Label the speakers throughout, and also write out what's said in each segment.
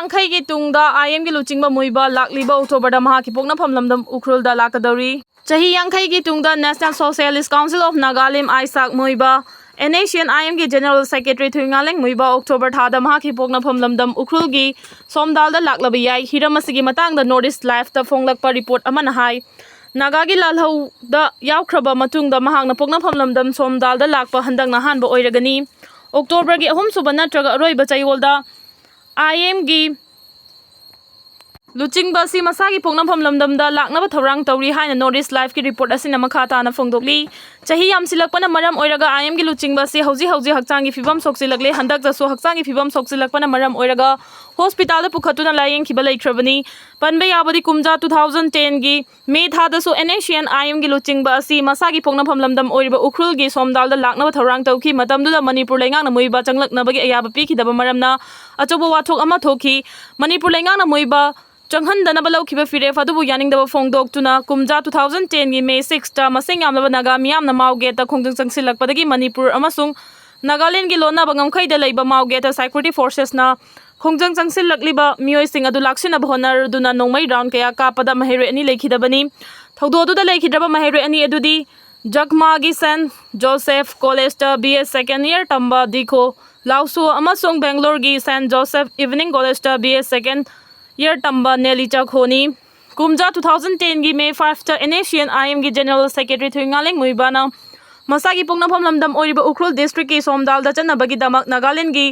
Speaker 1: यांखई की तुंगदा आईएम की लुचिंग मुइबा लाकलिबा अक्टोबर दा महा की पोकनाफम लमदम उखरुल दा लाकदौरी चाही यांखई की तुंगदा national socialist council of Nagaland Isak Muivah NACN IM की general secretary Thuingaleng Muivah October थादा महा की पोकनाफम लमदम उखरुल की सोमदाल दा लाकलब याई हिरम असगी मतंग दा नॉर्थ ईस्ट लाइफ दा फोंगलकपा रिपोर्ट अमन हाई नागा की लालहौ दा यावख्रबा मतुंग दा महांगना पोकनाफम लमदम सोमदाल दा लाकपा हंदंग नहानबा ओइरगनी अक्टोबर की अहुम सुबा नत्रगा अरोइबा चयवलदा IM की लुचिंग बसी मसा की पोकनाफम लमदमदा लाकनबा थौरांग तौरी हाइना नॉर्थ ईस्ट लाइफ की रिपोर्ट असिना मखा ताना फोंगदोकली चाही यामसिलकपना मरम ओइरगा IM की लुचिंग बसी हौजी हक्चांग की फिबम सोक्सिलकले हंदक जसो हक्चांग की फिबम सोक्सिलकपना मरम ओइरगा हॉस्पिटल पुखतुना लायेंखिबा लैख्रबनी पनबे याबदी कुमजा 2010 की मे थादसो NACN IM की लुचिंग बसी मसा की पोकनाफम लमदम ओइरबा उखरुल की सोमदाल दा लाकनबा थौरांग तौखी मतमदुदा मणिपुर लैंगांगना मुइबा चंगलकनबगी अयाबा पीखिदबा मरमना अचौबा वाथोक अमा थोखी मणिपुर लैंगांगना मुइबा चंगहनदनबा लौखिबा फिरेफ अदुबु यानिंगदबा फोंगदोक्तुना कुमजा 2010 की मे 6 ता मसिंग यामलबा नागा मियामना मावगेता खोंजंग चंगसिलकपदगी मणिपुर अमसुंग नागालैंड की लोनाबा ngमखैदा लैबा मावगेता सिक्योरिटी फोर्सेसना खोंजंग चंगसिलकलिबा मियोइसिंग अदु लाक्सिनबा होनरदुना नोंमै राउंड कया कापदा महेरे अनि लैखिदबनी थौदोदुदा लैखिद्रबा महेरे अनि अदुदी जगमागी सेंट जोसेफ कॉलेज ता BS सेकेंड ईयर तंबा दिखो लाउसु अमसुंग बेंगलोर की सेंट जोसेफ इवनिंग कॉलेज ता BS सेकेंड ईयर तंबा नेलिचा खोनी कुमजा 2010 की मे 5 ता NACN IM की जनरल सेक्रेटरी थुंगालेंग मुइबाना मसा की पोकनाफम लमदम ओइरिबा उखरुल डिस्ट्रिक्ट की सोमदाल दा चन्नबगी दमक नागालैंड की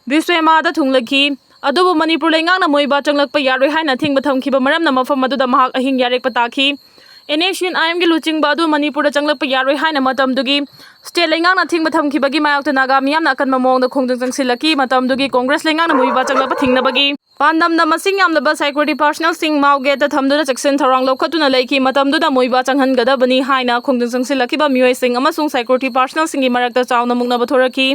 Speaker 1: विश्वेमा दा थुंगलखी अदुबु मणिपुर लैंगांगना मुइबा चंगलकपा यारोइ हाइना थिंगबा थमखिबा मरमना मफम अदुदा महाक अहिंग यारेकपा ताखी NACN IM की लुचिंग बादु मणिपुर चंगलकपा यारोइ हाइना मतमदुगी स्टेट लैंगांगना थिंगबा थमखिबगी मायक्ता नागा मियामना अकनबा मोंगदा खोंजंग चंगसिलकी मतमदुगी कांग्रेस लैंगांगना मुइबा चंगलकपा थिंगनबगी पांडमदा मसिंग यामलबा सिक्योरिटी पर्सनल सिंग मावगेता थमदुना चेक्सन थौरांग लौखतुना लैखी मतमदुदा मुइबा चंगहनगदबनी हाइना खोंजंग चंगसिलकीबा मियोइ सिंग अमसुंग सिक्योरिटी पर्सनल सिंगी मरक्ता चावना मुगनबा थोरकी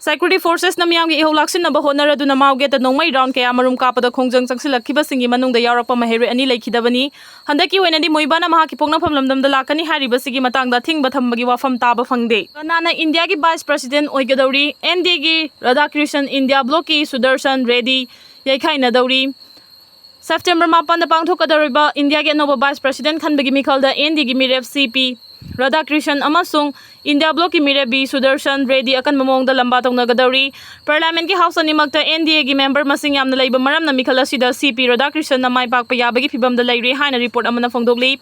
Speaker 1: सिक्योरिटी फोर्सेस ना मियामगी इहो लाक्सिनबा होनरदुना मावगेता नोंमै राउंड कया मरुम कापदा खोंजंग चंगसिलकीबा सिंगी मनुंगदा यावरकपा महेरे अनि लैखिदबनी हंदकी ओइनदी मुइबाना महाकी पोकनाफम लमदमदा लाकनी हारिबसिगी मतंगदा थिंगबा थमबगी वाफम ताबा फंगदे कनाना इंडिया की वाइस प्रेसिडेंट ओइगदौरी ND की राधाकृष्णन इंडिया ब्लॉक की सुदर्शन रेड्डी याइखाइनदौरी सेप्टेम्बर 4 पांथोकदौरिबा इंडिया की अनोबा वाइस प्रेसिडेंट खनबगी मिखलदा ND की मिरेफ CP राधाकृष्णन अमसुंग इंडिया ब्लॉक की मिरेफ B सुदर्शन रेड्डी अकन ममोंगदा लंबा तौनगदौरी पार्लियामेंट की हाउस अनिमक्ता NDA की मेंबर मसिंग यामना लैबा मरमना मिखल असिदा CP राधाकृष्णन माइ पाकपा याबगी फिबमदा लैरे हाइना रिपोर्ट अमना फोंदोकली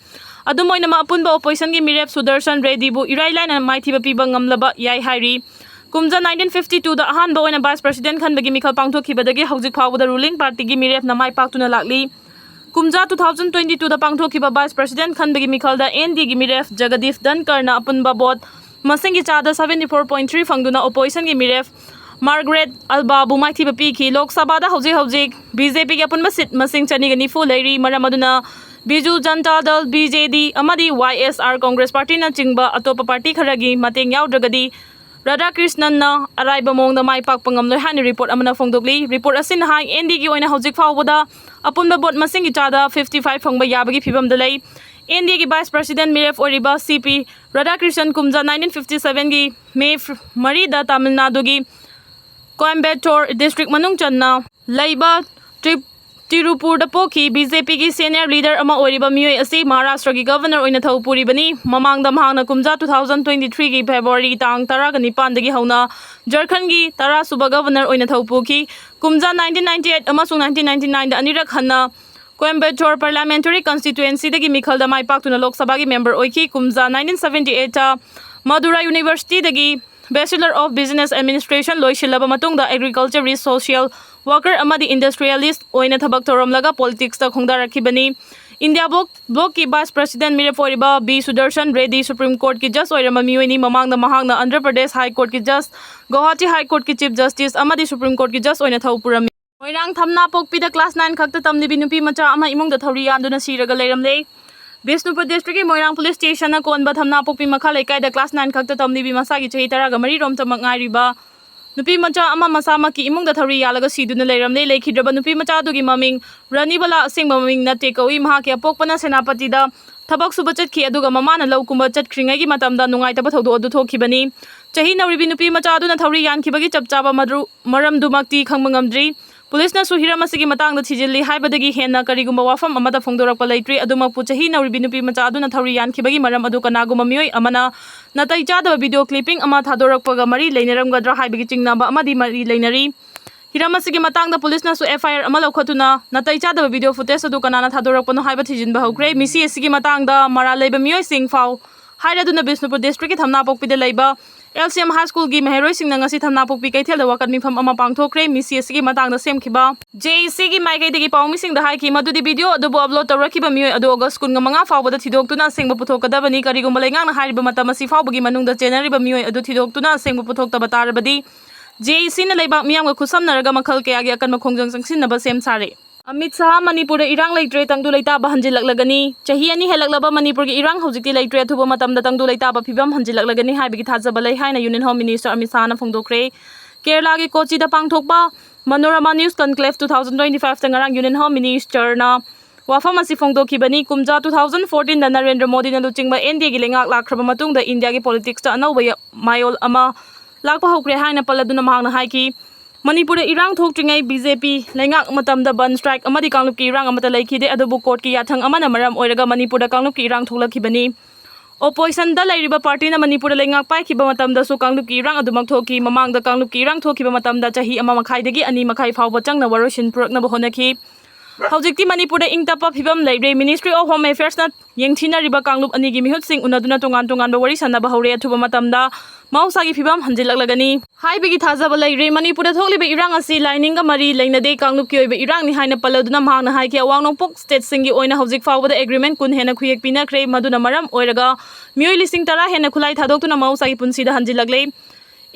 Speaker 1: अदुमोइनमा अपुनबा ओपोजिशन की मिरेफ सुदर्शन रेड्डी बु इराइलाइना माइथिबा पिबा ngamlaba याइ हाइरी कुमजा 1952 दा अहानबा ओइना वाइस प्रेसिडेंट खनबगी मिखल पांथोखिबदगी हौजिक फावदा रूलिंग पार्टी की मिरेफ ना माइ पाकतुना लाकली कुमजा 2022 दा पांथोखिबा वाइस प्रेसिडेंट खनबगी मिखल दा ND की मिरेफ जगदीश धनकरना अपुनबा बोट मसिंग की चादा 74.3 फंगदुना ओपोजिशन की मिरेफ मार्गरेट अल्बाबु माइथिबा पीखी लोकसभा दा हौजिक BJP की अपुनबा सीट मसिंग चनिगा निफु लैरी मरमदुना बिजू जनता दल BJD अमदी YSR कांग्रेस पार्टी ना चिंगबा अतोपा पार्टी खरगी mateंग यावद्रगदी राधाकृष्णन अराइबा मोंगदा माइ पाकपा ngamloi हाइना रिपोर्ट अमना फोंदोकली रिपोर्ट असिन हाई ND की ओइना हौजिक फावबदा अपुनबा बोट मसिंग की चादा 55 फंगबा याबगी फिबमदा लै ND की वाइस प्रेसिडेंट मिरेफ ओरिबा CP राधाकृष्णन कुमजा 1957 की मे 3 दा तमिलनाडु की कोयम्बटूर डिस्ट्रिक्ट मनुंग चन्ना लैबा तिरुपुर पोखी BJP की सीनियर लीडर अमा ओरिबा मियोइ असी महाराष्ट्र की गवर्नर ओइना थौपुरिबनी ममांगदा महांगना कुमजा 2023 की फेब्रुआरी तांग 19 दगी हौना झारखंड की 10 सुबा गवर्नर ओइना थौपुखी कुमजा 1998 अमसुंग 1999 दा अनिरक हन्ना कोयम्बटूर पार्लियामेंटरी कंस्टिट्युएंसी दगी मिखलदा माइ पाकतुना लोकसभा की मेंबर ओइखी कुमजा 1978 ता मदुरा यूनिवर्सिटी दगी बैचलर ऑफ बिजनेस एडमिनिस्ट्रेशन लोइशिलबा मतुंगदा एग्रीकल्चर रिस सोशल वर्कर अमदी इंडस्ट्रियलिस्ट ओइना थबक तौरमलगा पॉलिटिक्स ता खोंगदारखिबनी इंडिया ब्लॉक की वाइस प्रेसिडेंट मिरेफ ओरिबा B Sudarshan Reddy supreme court की जज ओइरमा मियोइनी ममांगदा महांगना आंध्र प्रदेश हाई कोर्ट की जज गुवाहाटी हाई कोर्ट की चीफ जस्टिस अमदी सुप्रीम कोर्ट की जज ओइना थौपुरमी मोइरांग थमना पोकपीदा क्लास 9 खक्ता तमनिबी नुपी मचा अमा इमुंगदा थौरी यान्दुना सिरगा लैरमले बिष्णुपुर डिस्ट्रिक्ट की मोइरांग पुलिस स्टेशन कोनबा थमना पोकपी मखा लेकायदा क्लास 9 खक्ता तमनिबी मसागी चही 13 रोम तमक ngairiba नुपी मचा अमा मसामकी इमुंगदा थौरी यालगा सिदुना लैरमले लेखिद्रबा नुपी मचा दुगी ममिंग रानीबला असिंग ममिंग नते कौई महाकी अपोकपना सेनापतिदा थबक सुबा चटखी अदुगा ममाना लौकुंबा चटख्रिंगैगी मतमदा नुंगाइतबा थौदो अदु थोखिबनी चही नौरिबी नुपी मचा अदुना थौरी यानखिबगी चपचाबा मरमदुमक्ति खंबा ngamdri पुलिसनासु हिरम असिगी matangda thijilli haibadagi henna karigumba wafam amada phongdorakpa leitri adumakpu chahi nauribi nupi macha aduna thori yankibagi maram adu kanaguma mioi amana natai chadaba video clipping ama thadorakpaga mari leinaramgadra haibagi chingnaba amadi mari leinari हिरम असिगी matangda पुलिसनासु FIR ama laukhatuna natai chadaba video footage adu kanana thadorakpano haiba thijinba hokre misi asigi matangda mara leiba mioi singfau haidaduna Bishnupur district ki thamna pokpida leiba LCM High School gi meheroi singna ngasi thamna pokpi kaithel da wakat mifam ama pangthokre misi asigi matangda semkhiba JEC gi maikai degi pawmi singda haiki madudi video adu upload tawrakiba mioi adu August 9 fawbada thidoktuna sengba puthokadabani karigumba leingangna hairiba matam asi fawbagi manungda chenariba mioi adu thidoktuna sengba puthokta batarabadi JEC na leibak miyamga khusamnaraga makhal kayagi akan makhongjang sangsinnaba sem sare Amita Shah Manipur irang leitre tangdu leita ba hanjilaklagani chahi ani helaklaba Manipur gi irang hojikti leitre thuba matamda tangdu leita ba phibam hanjilaklagani haibigi thajaba lei haina Union Home Minister Amita Shah na phongdokre Kerala gi Kochi da pangthokpa Manorama News Conclave 2025 tangarang Union Home Minister na wafam asi phongdokhibani kumja 2014 da Narendra Modi na luchingba NDA gi lengak lakraba matungda India gi politics ta anauba mayol ama lakpa hokre haina paladuna mahangna haiki Manipur irang thokringai BJP lengak matamda ban strike amadi kanglup ki irang amata leikhide adubu court ki yathang amana maram oiraga Manipur da kanglup ki irang thoklakhibani opposition da lairiba party na Manipur lengak paikhiba matamda su kanglup ki irang adumak thoki mamang da kanglup ki irang thokhiba matamda chahi ama makhai dagi ani makhai fawba changna waroshin purakna honaki hojikti Manipur da ingtapa phibam leire Ministry of Home Affairs na yengthina riba kanglup ani gi mihut sing unaduna tongan tongan ba wari sanaba hore athuba matamda mausagi phibam hanjilaklagani haibigi thajaba leire Manipur da thokliba irang asi lining ga mari leinade kanglup ki oiba irang ni haina paladuna mahangna haiki awangnompok state singi oina hojik fawbada agreement kun hena khuyek pinakre maduna maram oiraga mioi lising tara hena khulai thadoktuna mausagi punsida hanjilaklei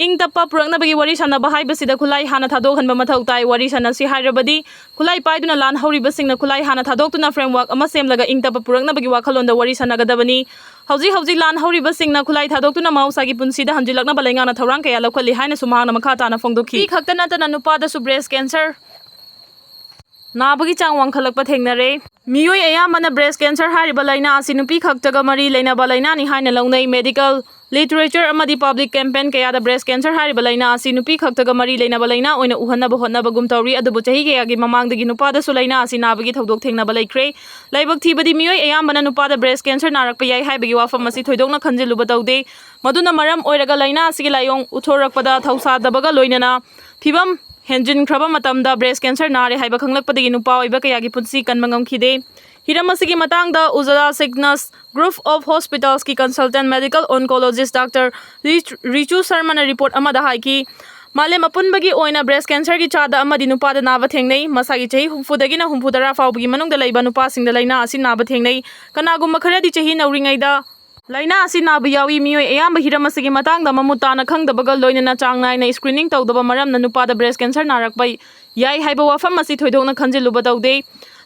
Speaker 1: ingtapa purakna bagi wari sanaba haibasida khulai hana thadokhanba mathau tai wari sanasi hairabadi khulai paiduna lan horiba singna khulai hana thadoktuna framework ama semlaga ingtapa purakna bagi wakhalonda wari sanagadabani hauji lan horiba singna khulai thadoktuna mausagi punsida hanjilakna balengana thorang kaya lakhali haina sumahangna makha na phongdokhi khaktana tana nupada su breast cancer nabagi chang wangkhalakpa thengnare mioi ayamana breast cancer hariba laina asi nupi khaktaga mari laina balaina ni haina launai medical literature amadi public campaign kaya da breast cancer hariba laina asi nupi khaktaga mari laina balaina oina uhanna bahotna bagum tawri adubu chahi kaya gi mamang dagi nupada su laina asi nabagi thodok thengna balaikre laibak thibadi mioi ayamana nupada breast cancer narakpa yai haibagi wafam asi thoidokna khanjiluba tawde maduna maram oiraga laina asi gi layong uthorakpada thausa dabaga loinana phibam henjin khraba matamda breast cancer nare haiba khanglakpadagi nupa oiba kaya gi punsi kanmangam khide hiram asigi matangda Ujala Sickness Group of Hospitals ki consultant medical oncologist Dr. Richu Sharma na report amada haiki malem apunbagi oina breast cancer ki chada amadi nupada naba thengnei masagi chahi humfudagi na humfudara fawbagi manungda leiba nupa singda laina asi naba thengnei kanagum kharadi chahi nauringai da laina asi naba yawi mioi ayamba hiram asigi matangda mamutana khangdabaga loinana changnai na screening tawdaba maram na nupada breast cancer narakpai yai haiba wafam asi thoidokna khanjiluba tawde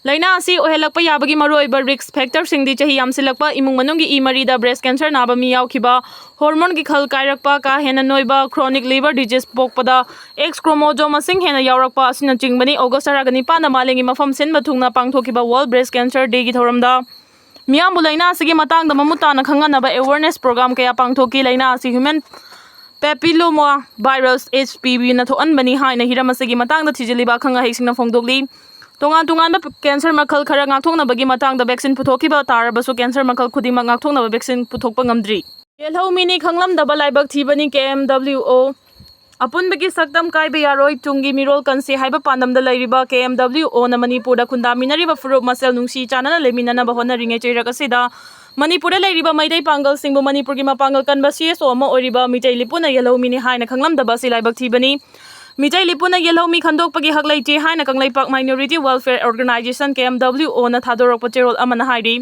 Speaker 1: laina asi ohelakpa yabagi maroiba risk factor singdi chahi yamsilakpa imung manungi imarida breast cancer naba mi yaukhiba hormone gi khal kairakpa ka hena noiba chronic liver disease pokpada X chromosome sing hena yaurakpa asina chingbani August 9 na malengi mafam senba thungna pangthokhiba World Breast Cancer Day gi thoramda miyambu laina asigi matangda mamutana khanganaba awareness program kaya pangthoki laina asi human papilloma virus HPV na thoanbani haina hiramasigi matangda thijiliba khanga heisingna phongdokli tongan cancer makhal khara ngakthongna bagi matangda vaccine puthokhiba tarabasu cancer makhal khudima ngakthongna vaccine puthokpa ngamdri yelho mini khanglam daba laibak thibani KMWO apun bagi saktam kaiba yaroi tungi mirol kansi haiba pandamda lairiba KMWO na Manipur da khunda minariba furup masel nungsi chanana leminana bahona ringe chairaka sida Manipur da lairiba Meitei pangal singbu Manipur gi mapangal kanba CSO ma oriba Meitei lipuna yelho mini haina khanglam daba si laibak thibani Meitei lipuna yelho mi khandokpagi hak leite haina kanglaipak minority welfare organization KMWO na thadorakpa cherol amana hairi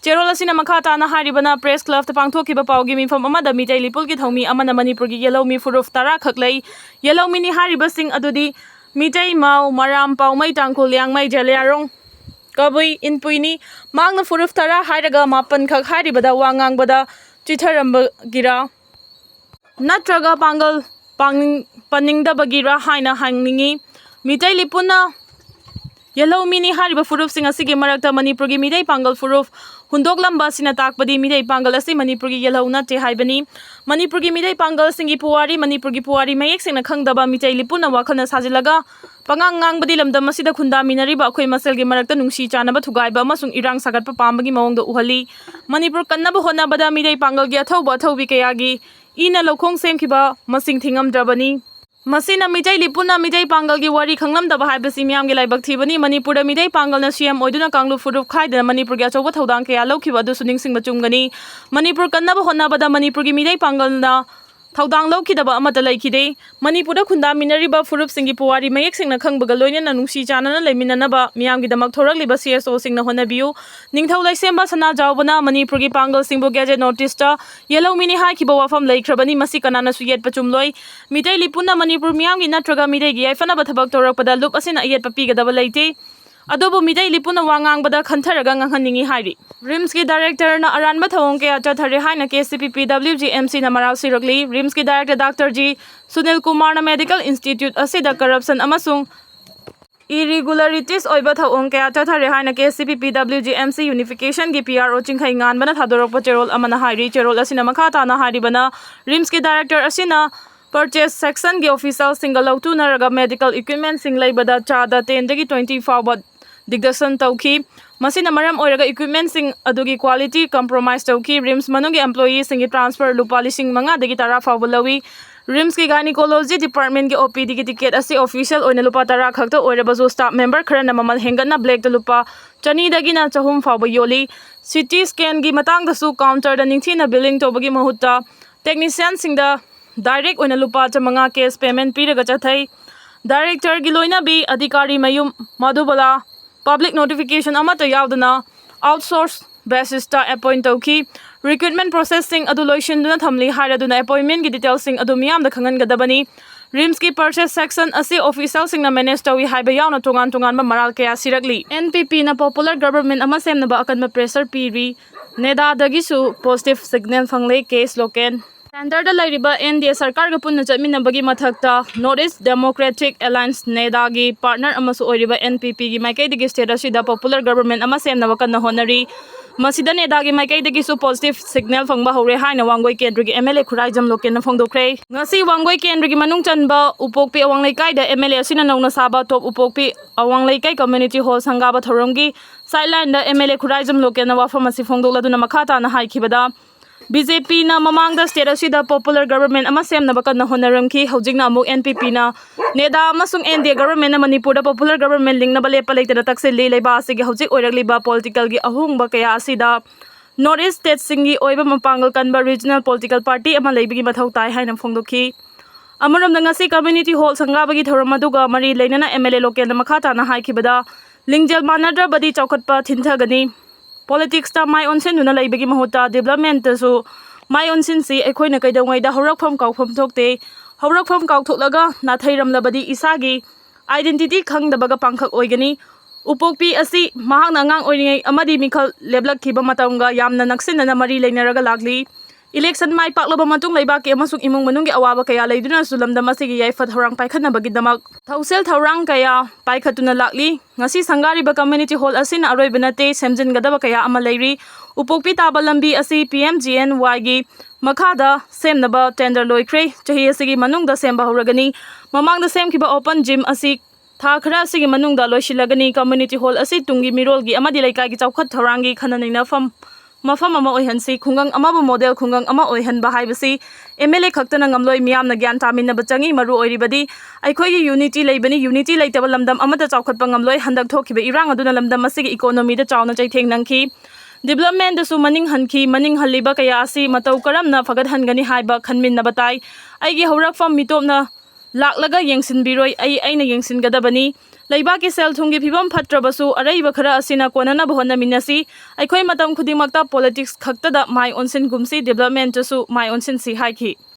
Speaker 1: cherol asina makha tana haribana press club ta pangthokhiba pawgi mifam amada Meitei lipul gi thomi amana Manipur gi yelho mi furuf tara khaklei yelho mi ni hariba sing adudi Meitei mau maram paumai tangkhul yangmai jaliarong kabui inpuini mangna furuf tara hairaga mapan khak haribada wangang bada chitharamba gira natraga pangal paningda bagira haina hangningi Meitei lipuna yellow mini hariba furuf singa sige marakta Manipur gi Meitei pangal furuf hundok lamba sina takpadi Meitei pangal asi Manipur gi yellow na te haibani Manipur gi Meitei pangal singi puwari Manipur gi puwari mayek singna khangdaba Meitei lipuna wakhana sajilaga Pangang ngangbadi lamdam masida khundaminariba akhoi maselgi marakta nungsi chanaba thugaiba amasung irang sagatpa pambagi mawongda uhali Manipur kannaba honabada midai pangalgi athauba athaubi kayagi ina lokhong semkhiba masing thingamdrabani Masina Meitei lipuna Meitei pangalgi wari khanglamdaba haibasi miyamgi laibak thibani Manipurda Meitei pangalna CM oiduna kanglu furup khaidana Manipurgi achauba thodang kaya lokhiba adu suningsingba chumgani Manipur kannaba honabada Manipurgi Meitei pangalna Thaudang lokidaba amata laikide Manipurda khundaminariba furup singi puwari mayek singna khangbaga loinana nungsi chanana leiminanaba miyamgi damak thorakliba CSO singna honabiu ningthau laisemba sana jawbana Manipurgi pangal singbu gazette notice ta yellow mini haikiba wafam laikhrabani masi kanana su yet pachumloi Meitei lipuna Manipur miyamgi natraga Meitei gi aifanaba thabak thorakpada lup asina yet papigadaba leite Adobo Meitei lipuna wangangbada khantharaga nganghaningi hairi RIMS ki director na aranba thawong ke acha thare haina KCPPWGMC na maral siragli RIMS ki director Dr. G Sunil Kumar na Medical Institute asida corruption amasung irregularities oiba thawong ke acha thare haina KCPPWGMC unification gi PRO chingkhai ngan bana thadorokpa cherol amana hairi cherol asina makhata na hari bana RIMS ki director asina purchase section gi official single lautu naraga medical equipment sing laibada chada 10 dagi 20 forward digdasan tauki masina maram oiraga equipment sing adugi quality compromise tauki RIMS manungi employee singi transfer lupa lising manga dagi tara fawbulawi RIMS ki gynecology department ki OPD ki ticket asi official oina lupa tara khakta oirabazu staff member kharana mamal hengana black to lupa chani dagi na chahum fawba yoli CT scan gi matang da su counter da ningthina billing tobagi mahutta technician singda direct oina lupa chamanga case payment piraga chathai director gi loina bi adhikari mayum madhubala Public notification amata yaudana outsource basis ta appoint tauki recruitment processing adu loisin duna thamli haraduna appointment gi details sing adu miyam da khangan gadabani RIMS ki purchase section asi official sing na manage tawi haiba yauna tongan ba maral kaya siragli NPP na popular government ama semnaba akanma pressure piri neda dagi su positive signal phangle case loken Center da lairiba NDA sarkar ga punna chatminabagi mathakta Northeast Democratic Alliance NEDA gi partner amasu oiriba NPP gi maikai digi state asida popular government ama semnaba kanna honari masida NEDA gi maikai digi su positive signal phangba hore haina wangoi kendri gi MLA khuraijam loken na phongdokre ngasi wangoi kendri gi manung chanba upokpi awanglai kai da MLA asina nauna saba top upokpi awanglai kai community hall sangaba thoramgi sideline da MLA khuraijam loken na wafamasi phongdokla duna makhata na haikibada BJP na mamangda state asida popular government ama semnaba kanna honaramki hojingna amuk NPP na NEDA amasung NDA government na Manipurda popular government lingna bale palaitana takseli leiba asigi hojik oiragliba political gi ahungba kaya asida Northeast state singi oiba mapangal kanba regional political party ama leibigi mathau tai haina phongdokhi amaram ngasi community hall sangabagi thoramaduga mari leinana MLA local na makhata na haikibada lingjal manadra badi chaukhatpa thintagani Politics ta mai onsen nuna laibagi mahuta development su mai onsen si ekhoina kaidawai da horakpham kaufam thokte horakpham kautholaga na thairam labadi isagi identity khangdabaga pangkhak oigani upokpi asi mahakna ngang oiringai amadi mikhal leblak khiba matamga yamna naksinna mari leinaraga lagli election mai paklaba matung leiba ke amasuk imung manunggi awaba kaya leiduna sulamda masigi yaifat horang paikhatna bagi damak thausel thorang kaya paikhatuna lakli ngasi sangari ba community hall asina aroi banate semjin gadaba kaya ama leiri upokpi taba lambi asi PMGNY gi makhada semnaba tender loikre chahi asigi manungda semba horagani mamangda semkiba open gym asi tha khara asigi manungda loisilagani community hall asi tungi mirol gi amadi laikai gi chawkhat thorangi khananaina mafam ama oihansi khungang ama model khungang ama oihan bahaibasi MLA khaktana ngamloi miyamna gyan taminna bachangi maru oiribadi aikhoi gi unity leibani unity leitaba lamdam amata chawkhatpa ngamloi handak thokhiba irang aduna lamdam asigi economy da chawna chaitheng nangki development da su maning haliba kaya asi matau karamna fagat hangani haiba khanminna batai aigi horakfam mitopna laklaga yengsin biroi aina yengsin gadabani leiba ki sel thungi phibam phatrabasu araiba khara asina konana bhonna minasi aikhoi matam khudimakta politics khakta da mai onsen gumsi development su mai onsen si haiki